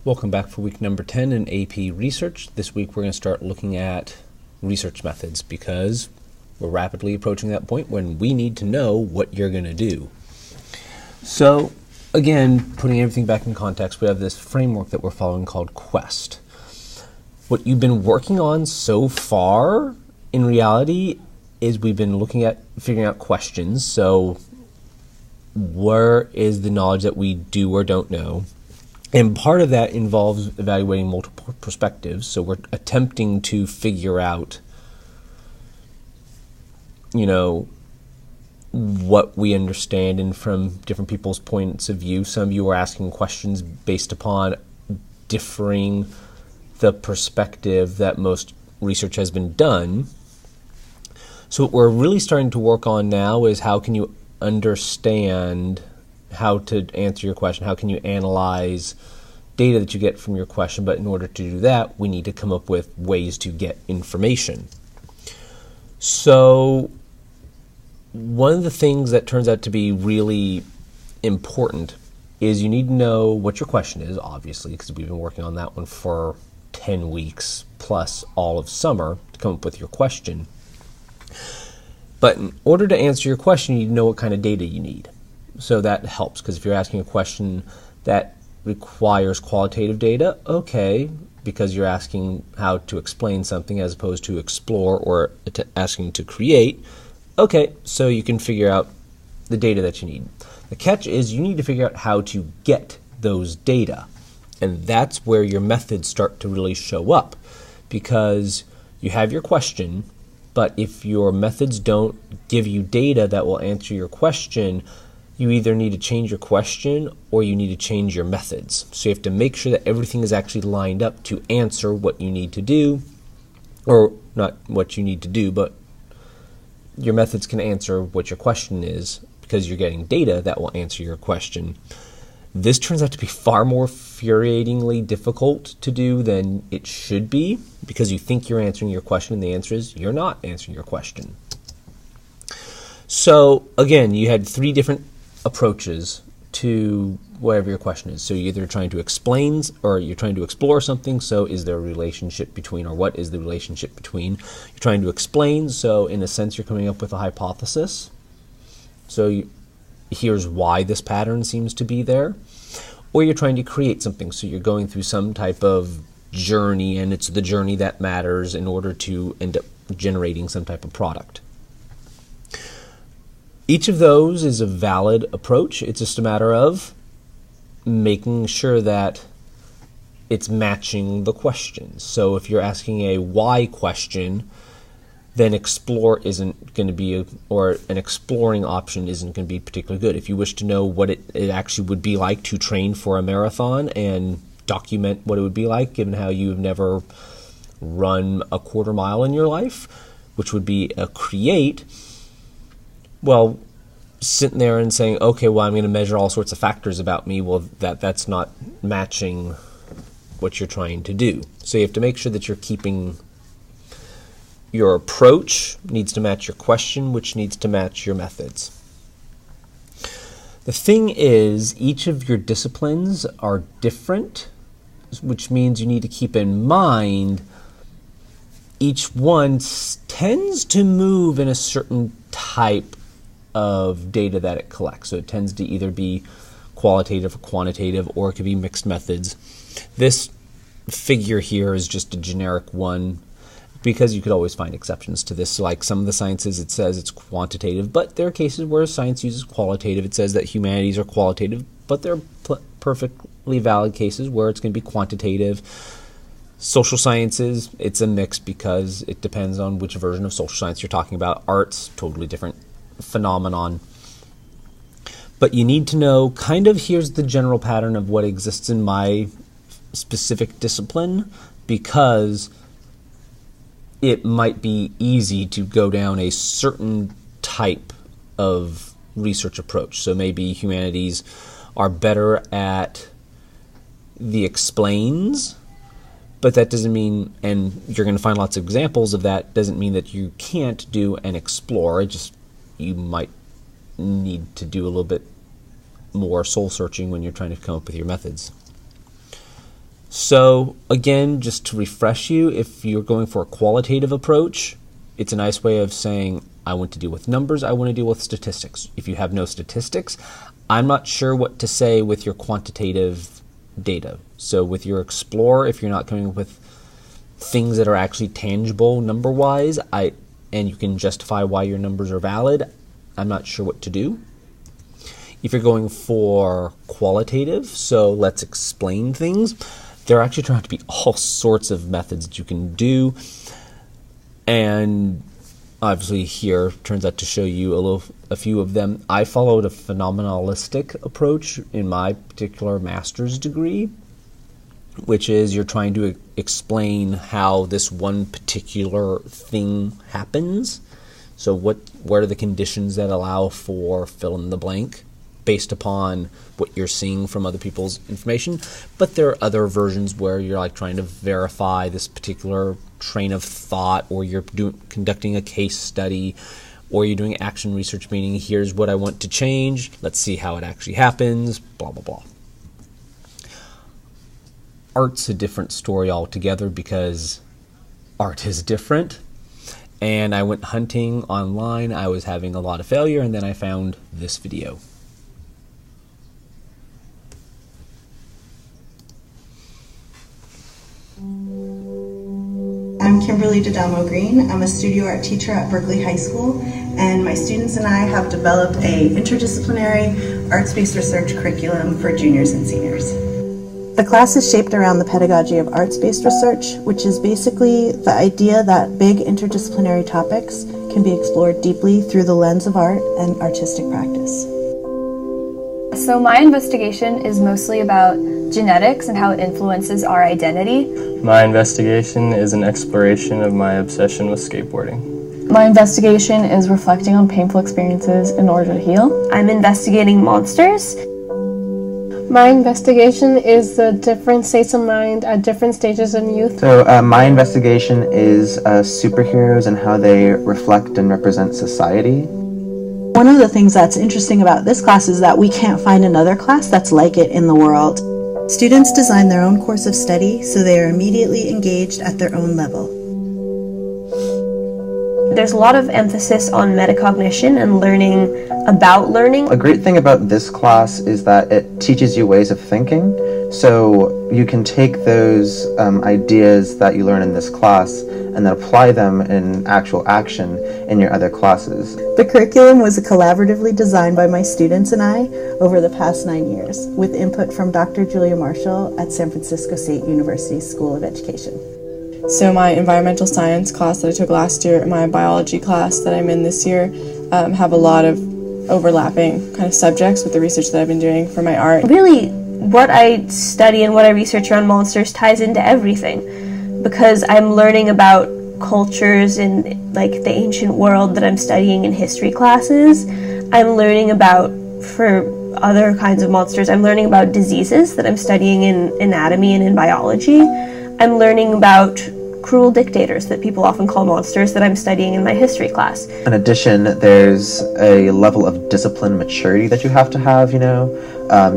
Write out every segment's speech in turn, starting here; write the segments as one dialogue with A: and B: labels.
A: Welcome back for week number 10 in AP Research. This week we're going to start looking at research methods because we're rapidly approaching that point when we need to know what you're going to do. So again, putting everything back in context, we have this framework that we're following called QUEST. What you've been working on so far in reality is we've been looking at figuring out questions. So where is the knowledge that we do or don't know? And part of that involves evaluating multiple perspectives. So we're attempting to figure out, what we understand and from different people's points of view. Some of you are asking questions based upon differing the perspective that most research has been done. So what we're really starting to work on now is how can you understand how to answer your question, how can you analyze data that you get from your question, but in order to do that, we need to come up with ways to get information. So one of the things that turns out to be really important is you need to know what your question is, obviously, because we've been working on that one for 10 weeks plus all of summer to come up with your question. But in order to answer your question, you need to know what kind of data you need. So that helps, because if you're asking a question that requires qualitative data, okay, because you're asking how to explain something as opposed to explore or asking to create, okay, so you can figure out the data that you need. The catch is you need to figure out how to get those data, and that's where your methods start to really show up, because you have your question, but if your methods don't give you data that will answer your question, you either need to change your question or you need to change your methods. So you have to make sure that everything is actually lined up to answer what you need to do, or not what you need to do, but your methods can answer what your question is because you're getting data that will answer your question. This turns out to be far more infuriatingly difficult to do than it should be, because you think you're answering your question and the answer is you're not answering your question. So again, you had three different approaches to whatever your question is. So you're either trying to explain or you're trying to explore something. So is there a relationship between, or what is the relationship between? You're trying to explain. So in a sense, you're coming up with a hypothesis. So here's why this pattern seems to be there. Or you're trying to create something. So you're going through some type of journey, and it's the journey that matters in order to end up generating some type of product. Each of those is a valid approach. It's just a matter of making sure that it's matching the questions. So if you're asking a why question, then explore isn't going to be, or an exploring option isn't going to be particularly good. If you wish to know what it actually would be like to train for a marathon and document what it would be like, given how you've never run a quarter mile in your life, which would be a create, well, sitting there and saying, okay, well, I'm going to measure all sorts of factors about me, well, that's not matching what you're trying to do. So you have to make sure that you're keeping your approach needs to match your question, which needs to match your methods. The thing is, each of your disciplines are different, which means you need to keep in mind each one tends to move in a certain type of data that it collects. So it tends to either be qualitative or quantitative, or it could be mixed methods. This figure here is just a generic one because you could always find exceptions to this. So like some of the sciences, it says it's quantitative, but there are cases where science uses qualitative. It says that humanities are qualitative, but there are perfectly valid cases where it's going to be quantitative. Social sciences, it's a mix because it depends on which version of social science you're talking about. Arts, totally different phenomenon. But you need to know kind of here's the general pattern of what exists in my specific discipline, because it might be easy to go down a certain type of research approach. So maybe humanities are better at the explains, but that doesn't mean, and you're going to find lots of examples of that, doesn't mean that you can't do an explore. It just, you might need to do a little bit more soul searching when you're trying to come up with your methods. So again, just to refresh you, if you're going for a qualitative approach, it's a nice way of saying, I want to deal with numbers, I want to deal with statistics. If you have no statistics, I'm not sure what to say with your quantitative data. So with your Explore, if you're not coming up with things that are actually tangible number-wise, and you can justify why your numbers are valid, I'm not sure what to do. If you're going for qualitative, so let's explain things, there actually turn out to be all sorts of methods that you can do. And obviously here turns out to show you a few of them. I followed a phenomenalistic approach in my particular master's degree, which is you're trying to explain how this one particular thing happens. So what are the conditions that allow for fill in the blank based upon what you're seeing from other people's information. But there are other versions where you're like trying to verify this particular train of thought, or you're conducting a case study, or you're doing action research, meaning here's what I want to change, let's see how it actually happens, blah, blah, blah. Art's a different story altogether because art is different. And I went hunting online, I was having a lot of failure, and then I found this video.
B: I'm Kimberly D'Adamo Green. I'm a studio art teacher at Berkeley High School, and my students and I have developed a interdisciplinary arts-based research curriculum for juniors and seniors. The class is shaped around the pedagogy of arts-based research, which is basically the idea that big interdisciplinary topics can be explored deeply through the lens of art and artistic practice.
C: So my investigation is mostly about genetics and how it influences our identity.
D: My investigation is an exploration of my obsession with skateboarding.
E: My investigation is reflecting on painful experiences in order to heal.
F: I'm investigating monsters.
G: My investigation is the different states of mind at different stages in youth.
H: So my investigation is superheroes and how they reflect and represent society.
B: One of the things that's interesting about this class is that we can't find another class that's like it in the world. Students design their own course of study, so they are immediately engaged at their own level.
F: There's a lot of emphasis on metacognition and learning about learning.
H: A great thing about this class is that it teaches you ways of thinking. So you can take those ideas that you learn in this class and then apply them in actual action in your other classes.
B: The curriculum was collaboratively designed by my students and I over the past 9 years, with input from Dr. Julia Marshall at San Francisco State University School of Education.
E: So my environmental science class that I took last year and my biology class that I'm in this year have a lot of overlapping kind of subjects with the research that I've been doing for my art.
F: Really, what I study and what I research around monsters ties into everything, because I'm learning about cultures in like the ancient world that I'm studying in history classes. I'm learning about, for other kinds of monsters, I'm learning about diseases that I'm studying in anatomy and in biology. I'm learning about cruel dictators that people often call monsters that I'm studying in my history class.
H: In addition, there's a level of discipline maturity that you have to have, you know.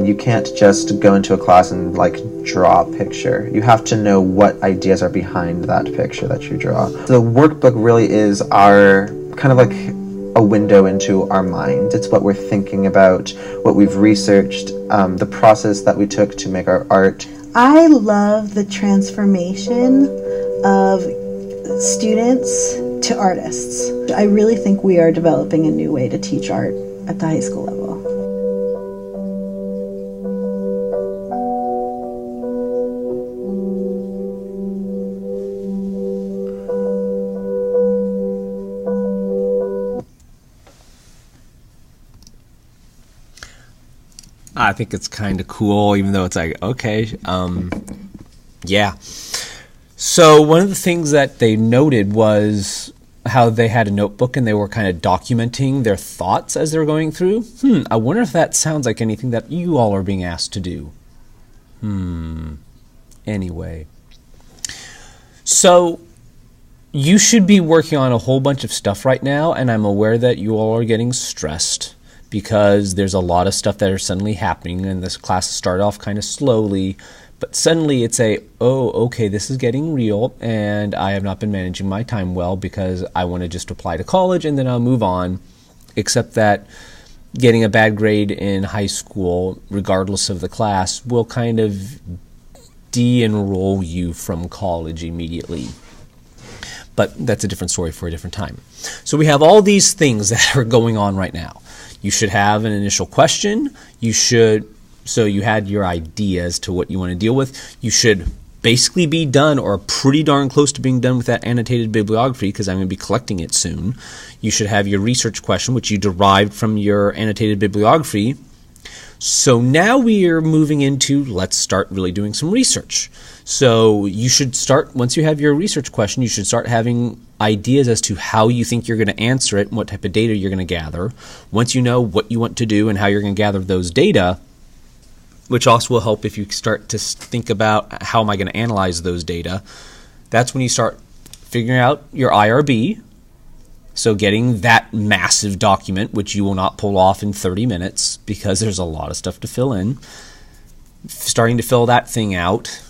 H: You can't just go into a class and like draw a picture. You have to know what ideas are behind that picture that you draw. The workbook really is our kind of like a window into our mind. It's what we're thinking about, what we've researched, the process that we took to make our art.
B: I love the transformation of students to artists. I really think we are developing a new way to teach art at the high school level.
A: I think it's kind of cool, even though it's like, okay, yeah. So one of the things that they noted was how they had a notebook and they were kind of documenting their thoughts as they were going through. I wonder if that sounds like anything that you all are being asked to do. Anyway. So you should be working on a whole bunch of stuff right now, and I'm aware that you all are getting stressed, because there's a lot of stuff that are suddenly happening, and this class started off kind of slowly, But suddenly it's oh, okay, this is getting real, and I have not been managing my time well because I want to just apply to college and then I'll move on. Except that getting a bad grade in high school, regardless of the class, will kind of de-enroll you from college immediately. But that's a different story for a different time. So we have all these things that are going on right now. You should have an initial question. So you had your ideas to what you want to deal with. You should basically be done or pretty darn close to being done with that annotated bibliography because I'm going to be collecting it soon. You should have your research question, which you derived from your annotated bibliography. So now we are moving into let's start really doing some research. So you should start, once you have your research question, you should start having ideas as to how you think you're going to answer it and what type of data you're going to gather. Once you know what you want to do and how you're going to gather those data, which also will help if you start to think about how am I going to analyze those data. That's when you start figuring out your IRB. So getting that massive document, which you will not pull off in 30 minutes because there's a lot of stuff to fill in. Starting to fill that thing out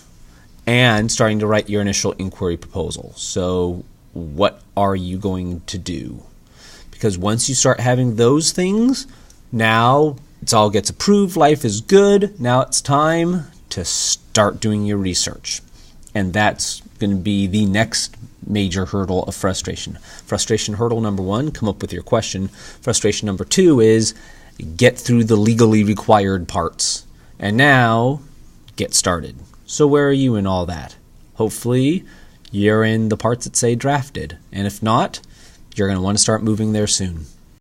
A: and starting to write your initial inquiry proposal. So what are you going to do? Because once you start having those things, now it all gets approved, life is good. Now it's time to start doing your research. And that's going to be the next major hurdle of frustration. Frustration hurdle number 1, come up with your question. Frustration number 2 is get through the legally required parts. And now get started. So where are you in all that? Hopefully you're in the parts that say drafted. And if not, you're going to want to start moving there soon.